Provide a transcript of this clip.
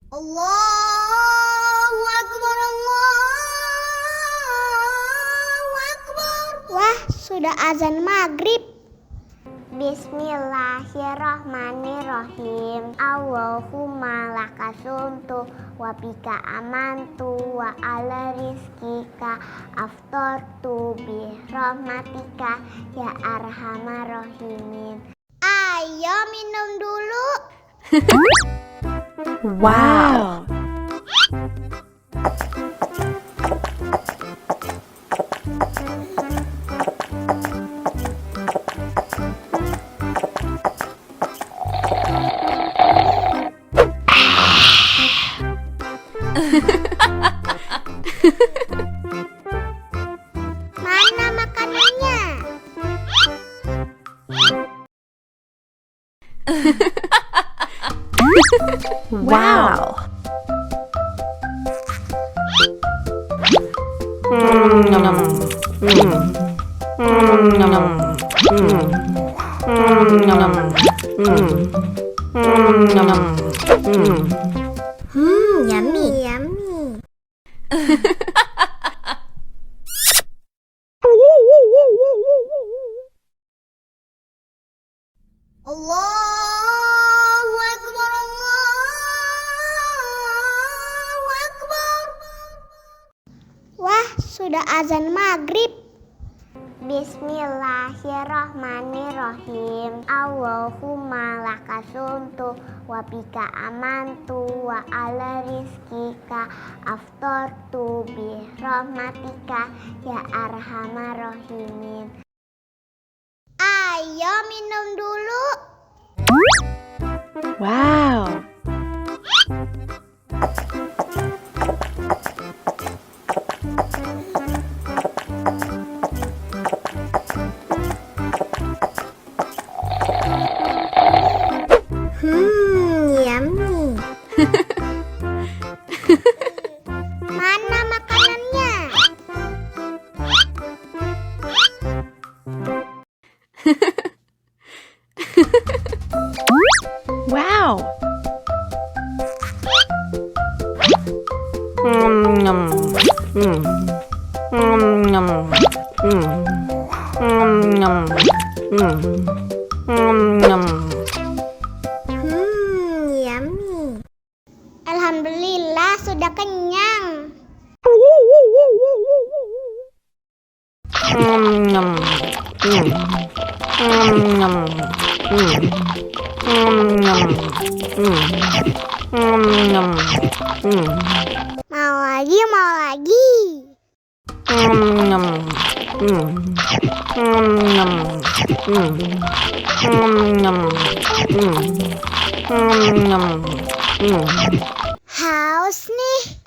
Allahu Akbar, Allahu Akbar. Wah, sudah azan maghrib. Bismillahirrahmanirrahim. Allahumma lakasumtu wa bika amantu wa ala rizkika aftortu bi rahmatika ya arhamar rahimin. Ayo minum dulu. Wow. Mana makanannya? Wow. Yummy, yummy. Allahu Akbar, Allahu Akbar. Wah, sudah azan maghrib. Bismillahirrahmanirrahim. Allahumma lakasumtu wa bika amantu wa ala rizkika aftortu bi rahmatika ya arhamar rahimin. Ayo minum dulu. Wow. Yummy. Mana makanannya? Wow. Yummy. Alhamdulillah sudah kenyang. Mau lagi, mau lagi. Haus nih.